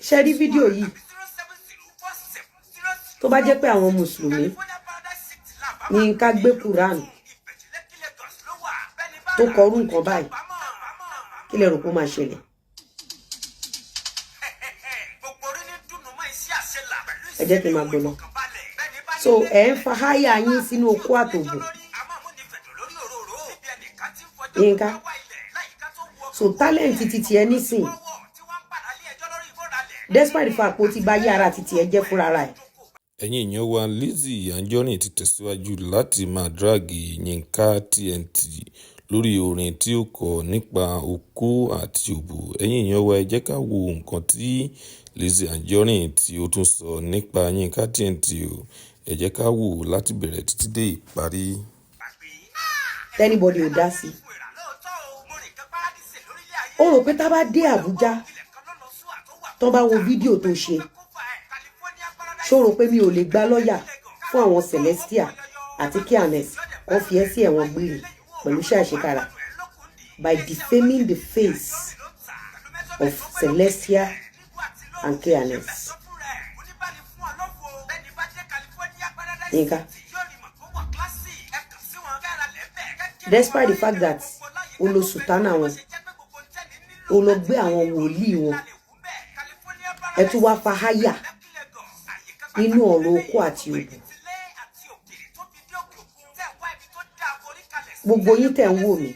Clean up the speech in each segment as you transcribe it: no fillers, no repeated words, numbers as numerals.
ṣe rí fídíò yìí tó bá jẹ́ pé àwọn mùsùlùmí ní ká gbé Quran tó kọrú nǹkan báyìí kí lẹ rò pé ó máa ṣẹlẹ̀ ẹ jẹ́ kí n máa gbọ́ lọ so ẹ ń fa háyà yín sínú okó àtòbò Yínká so talent titi ẹ nísìn despite the fact pé ó ti bá yára titi ẹ jẹ́ fúnra rẹ̀. ẹ̀yin èèyàn wa Lizzy Anjorin ti tẹ̀síwájú láti máa dráàgì Yínká TNT lórí orin tí ó kọ nípa okó àti òbò. ẹ̀yin èèyàn wa ẹ jẹ́ ká wo nǹkan tí Lizzy Anjorin tí ó tún sọ nípa Yínká TNT o. ẹ jẹ́ ká wò láti bẹ̀rẹ̀ títí dé ìparí. anybody ò dá sí ó rò pé tá bá dé Àbújá tó bá wo fídíò tó ṣe ṣó rò pé mi ò lè gba lọ́yà fún àwọn Celestia àti K&S wọ́n fi ẹ́ sí ẹ̀wọ̀n gbére pẹ̀lú ṣàṣekára by defaming the face of Celestia and K&S. Yínká, despite the fact that ó lọ sùtánà wọn ó lọ gbé àwọn wòlíì wọn ẹ tún wá fa háyà nínú ọ̀rọ̀ okó àti òbò. gbogbo yín tẹ̀ ń wò mí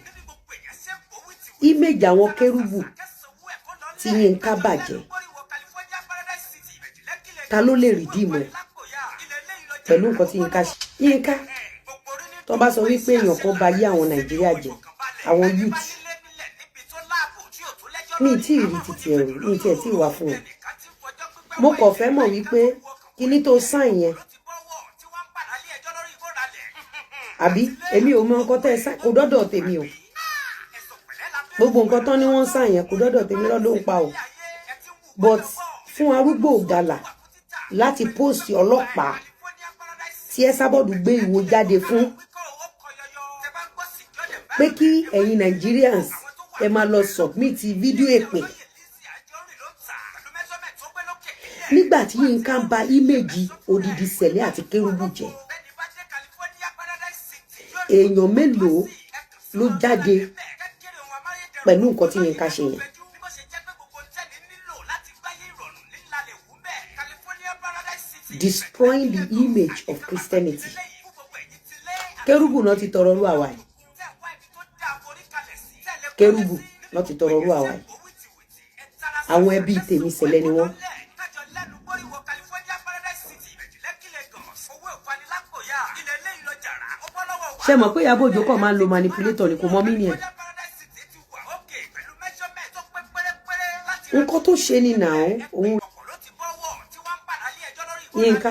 image àwọn kérúbù tí Yínká bàjẹ́ ta ló lè redeem ẹ pẹ̀lú nǹkan tí Yínká ṣe. Yínká tó bá sọ wípé èèyàn kan bà yé àwọn Nàìjíríà jẹ́ àwọn youth mi tí ì rí títí ẹ̀rù mi tí ẹ̀ tí ì wá fún ẹ mo kàn fẹ́ mọ̀ wípé kíní tó sign yẹn àbí èmi ò mọ nǹkan tẹ́ ẹ sign kò dọ́dọ̀ tèmi o gbogbo nǹkan tán ni wọ́n sign yẹn kò dọ́dọ̀ tèmi lọ́dún ń pa o but fún arúgbó gàlà láti post ọlọ́pàá tí ẹ sábọ̀dù gbé ìwo jáde fún pé kí ẹ̀yin Nigerians ẹ máa lọ submit fídíò èpè nígbà tí Yínká ń ba íméèjì odidi Sẹ̀lẹ̀ àti Kérúbù jẹ́ èèyàn mélòó ló jáde pẹ̀lú nǹkan tí Yínká ṣe yẹn. Destroying the image of Christianity. Kérúbù náà ti tọrọ rú àwa yìí. Kérúbù náà ti tọrọ rú àwa yìí. Àwọn ẹbí tèmi Sẹ̀lẹ̀ ni wọ́n. Ṣé mọ̀ pé Ìyábọ̀ Òjó kàn máa ń lo manipulator ni kò mọ̀ mí ni ẹ̀. Nǹkan tó ṣe ni nà òun Yínká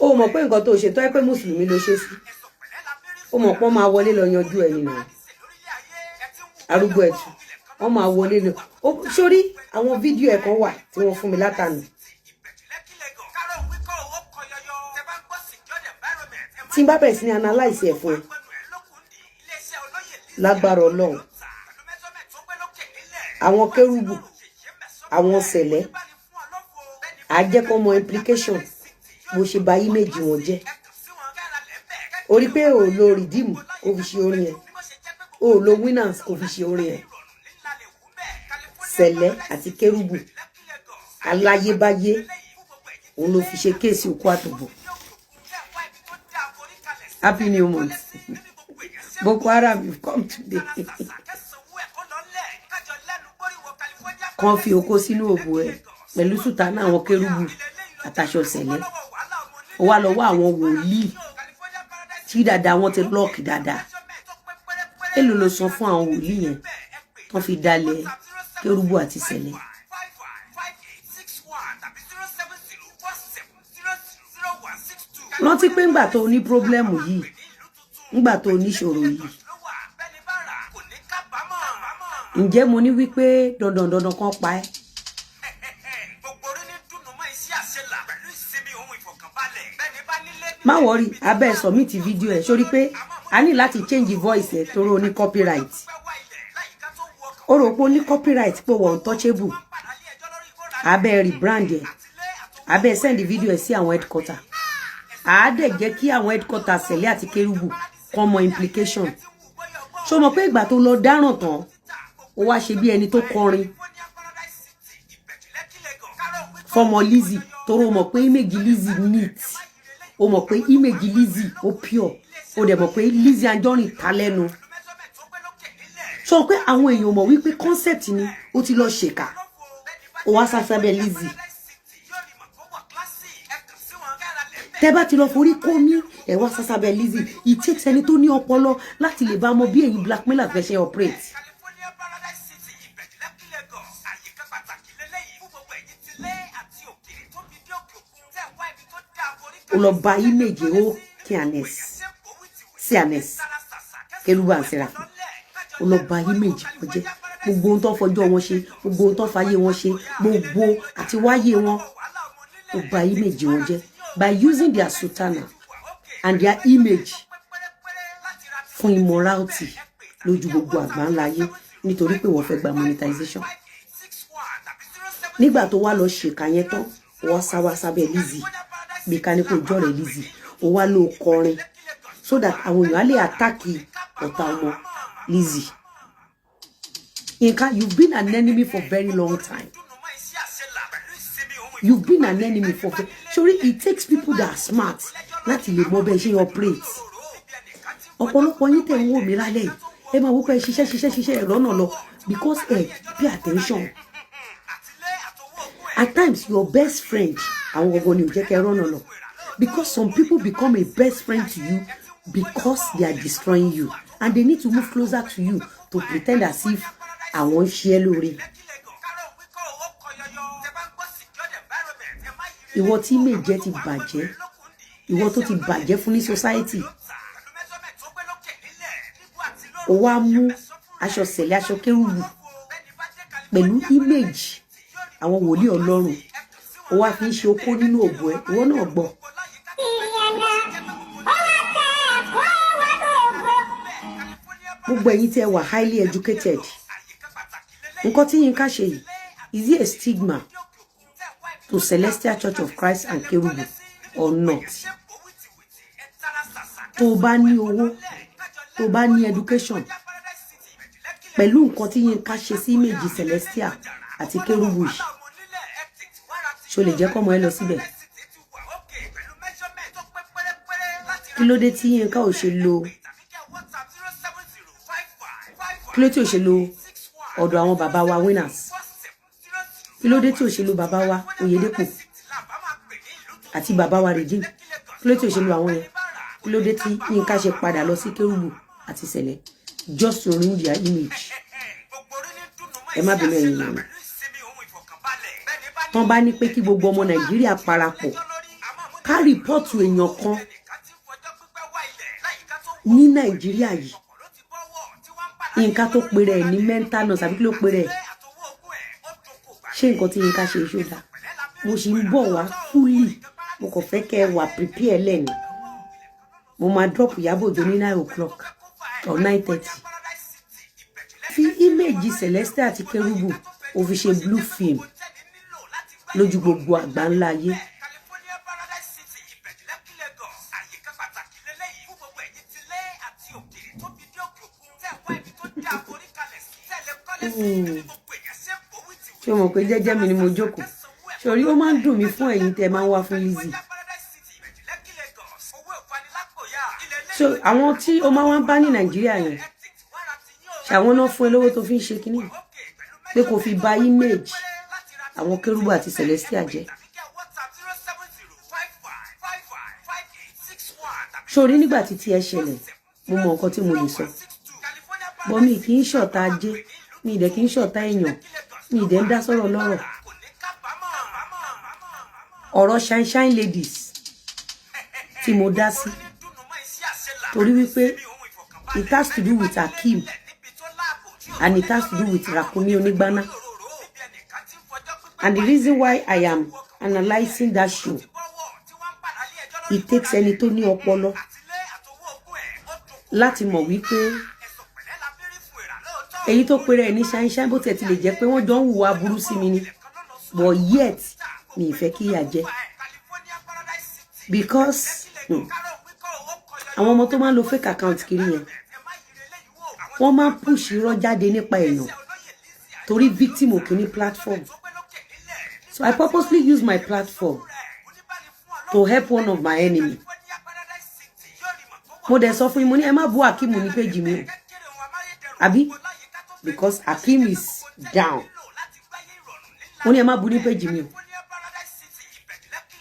ó mọ̀ pé nǹkan tó ṣe tó ẹ́ pé mùsùlùmí ló ṣe sí ó mọ̀ pé wọ́n máa wọlé lọ yanjú ẹni náà arúgbó ẹ̀tù wọ́n máa wọlé lọ sórí àwọn fídíò ẹ̀kan wà tí wọ́n fún mi látànà tí n bá bẹ̀rẹ̀ sí ní analyse ẹ̀ fún ẹ lágbára Ọlọ́run àwọn Kérúbù àwọn Sẹ̀lẹ̀ àjẹkọmọ implication bó ṣe bà image wọn jẹ́ orí pé ò lo redeem kò fi ṣe orin yẹn ò lo winners kò fi ṣe orin yẹn Sẹ̀lẹ̀ àti Kérúbù aláyébáyé òun ló fi ṣe kéèsì okó àtòbò. Happy new month. Boko Haram, you've come today. Kan fi okó sínú òbò ẹ pẹ̀lú sùtánà àwọn Kérúbù àtàṣọ Sẹ̀lẹ̀ ó wá lọ wá àwọn wòlíì tí dáadáa wọn ti lọ́ọ̀kì dáadáa èlò ló san fún àwọn wòlíì yẹn wọ́n fi dalẹ̀ Kérúbù àti Sẹ̀lẹ̀. Rántí pé ńgbà tó ní pírọ́blẹ́mù yìí ńgbà tó ní ìṣòro yìí ǹjẹ́ mo ní wípé dandan kan pa ẹ́. má wọrí abẹ́ submit fídíò ẹ̀ sórí pé a ní láti change voice ẹ̀ torí o ní copyright ó rò pé o ní copyright pé wọ́n untouchable abẹ́ rebrand ẹ̀ abẹ́ send video ẹ̀ sí àwọn headquarter àádẹ́ jẹ́ kí àwọn headquarter Sẹ̀lẹ̀ àti Kérúbù kàn mọ implication ṣó mọ̀ pé ìgbà tó lọ dáràn tán ó wá ṣe bí ẹni tó kọrin fọmọ Lizzy tóró mọ̀ pé image Lizzy neat ó mọ̀ pé image Lizzy ó pure ó dẹ̀ mọ̀ pé Lizzy Anjorin ta lẹ́nu sọ pé àwọn èèyàn mọ̀ wípé concept ni ó ti lọ ṣèkà ó wá sásábẹ́ Lizzy tẹ́ bá ti lọ forí kó mi ẹ wá sásábẹ́ Lizzy it takes ẹni tó ní ọpọlọ láti lè bá mọ̀ bí èyí blackmailer fẹ́ ṣe operate. ó lọ bà image ó Khanes Kérúbù and Seraphim ó lọ bà image wọn jẹ́ gbogbo ohun tó fọjọ́ wọn ṣe gbogbo ohun tó fàyè wọn ṣe gbogbo àti wáyé wọn ó bà image wọn jẹ́ by using their sultana and their image fún immorality lójú gbogbo àgbáńlá ayé nítorí pé wọ́n fẹ́ gba monetization nígbà tó wá lọ ṣèkà yẹn tán wọ́n sáwá sábẹ́ Lizzy bí ká ní kó jọ̀rẹ̀ Lizzy ó wá ló kọrin so that àwọn èèyàn á lè àtàkì ọ̀tá ọmọ Lizzy. Yinka, you've been an enemy for very long time. You've been an enemy for sorry, it takes people that are smart láti lè mọ bẹ́ẹ̀ ṣe operate. Ọ̀pọ̀lọpọ̀ yín tẹ̀ ń wò mí lálẹ́ yìí ẹ máa wò pé ṣiṣẹ́ ẹ̀rọ náà lọ because pay attention. At times your best friend àwọn gbogbo ni ò jẹ́ kẹ́ rọ́nà lọ because some people become a best friend to you because they are destroying you and they need to move closer to you to pretend as if àwọn ń ṣe é lóore. Ìwọ tí méje ti bàjẹ́ ìwọ tó ti bàjẹ́ fún ní society ó wá mú aṣọ Sẹ̀lẹ̀ aṣọ Kérúbù pẹ̀lú image àwọn wòlíì Ọlọ́run ó wá fi ń ṣe okó nínú òbò ẹ̀ ìwọ náà gbọ́. Gbogbo ẹ̀yin tí ẹ wà highly educated nǹkan tí Yinka ṣe yìí is it a stigma to Celestial Church of Christ and Kérúbù or not? tó bá ní owó tó bá ní education pẹ̀lú nǹkan tí Yinka ṣe sí image Celestial àti Kérúbù yìí ṣó lè jẹ́ kọ́mọ ẹ lọ síbẹ̀. Kí ló dé tí Yinka ò ṣe lo kí ló tí ò ṣe lo ọ̀dọ̀ àwọn bàbá wa winners? Kí ló dé tí ò ṣe lo bàbá wa Oyedepo àti bàbá wa Regine? Kí ló tí ò ṣe lo àwọn yẹn? Kí ló dé tí Yinka ṣe padà lọ sí Kérúbù àti Sẹ̀lẹ̀ just to ruin their image? Ẹ má bínú ẹ̀yin lọ́nà tán bá ní pé kí gbogbo ọmọ Nàìjíríà parapọ̀ ká rìpọ́ọ̀tù èèyàn kan ní Nàìjíríà yìí Yinka tó pèrè ẹ̀ ní mental nurse àbí kí ló pèrè ẹ̀ ṣé nǹkan tí Yinka ṣe ìṣòdà mo sì ń bọ̀ wá fully mo kàn fẹ́ kẹ́ ẹ wà prepare lẹ́nu mo máa drop Ìyábọ̀ Òjó ní 9 o'clock or 9:30 fi image Celestial àti Kérúbù ó fi ṣe blue film lójú gbogbo àgbáńlá ayé. ṣé o mọ̀ pé jẹ́jẹ́ mi ni mo jókòó sórí ó máa ń dùn mí fún ẹ̀yin tẹ́ máa ń wá fún Lizzy. so àwọn tí o máa wá ń bá ní Nàìjíríà yẹn ṣàwọn náà fún ẹ lówó tó fi ń ṣe kínní pé kò fi bà image àwọn Kérúbù àti Celestial jẹ́. sórí nígbà tí tí ẹ ṣẹlẹ̀ mo mọ nǹkan tí mo lè sọ bọ́ mi kì í ṣọ̀tá ajé mi ìdẹ̀ kì í ṣọ̀tá èèyàn mi ìdẹ̀ ń dá sọ̀rọ̀ lọ́rọ̀ ọ̀rọ̀ shine ladies tí mo dá sí torí wípé it has to do with Akeem and it has to do with Rakumi Onigbana and the reason why I am analysing that show it takes ẹni tó ní ọpọlọ láti mọ̀ wípé èyí tó pèrè ẹ̀ ní ṣáínṣáín bó tẹ̀ ti lè jẹ́ pé wọ́n jọ ń hùwà burú sí mi ni but yet mi ìfẹ́ kí ìyà jẹ because àwọn ọmọ tó máa ń lo fake account kiri yẹn wọ́n máa ń push irọ́ jáde nípa èèyàn torí victim ò kí ní platform. So I purposely use my platform to help one of my enemy. Mo dẹ̀ sọ fún yín mo ní ẹ má bú Akeem ní page mi o. Àbí because Akeem is down. Mo ní ẹ má bú ní page mi o.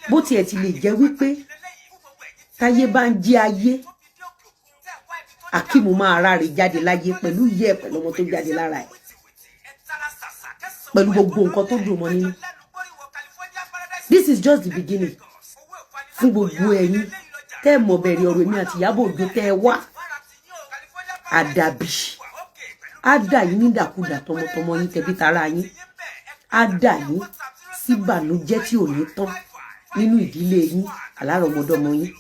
Bó tiẹ̀ ti lè jẹ́ wípé táyé bá ń jí ayé Akeem máa ara rẹ̀ jáde láyé pẹ̀lú yẹ pẹ̀lú ọmọ tó jáde lára ẹ̀. Pẹ̀lú gbogbo nǹkan tó dùn mọ́ nínú. This is just the beginning. Fún gbogbo ẹ̀yin tẹ́ mọ̀ bẹ̀rẹ̀ ọ̀rọ̀ èmi àti Ìyábọ̀ Òjó tẹ́ wá àdàbí àdà yín nídàkudà tọmọtọmọ yín tẹbí tara yín àdà yín síbànújẹ́ tí ò ní tán nínú ìdílé yín alárọ̀mọdọ́mọ yín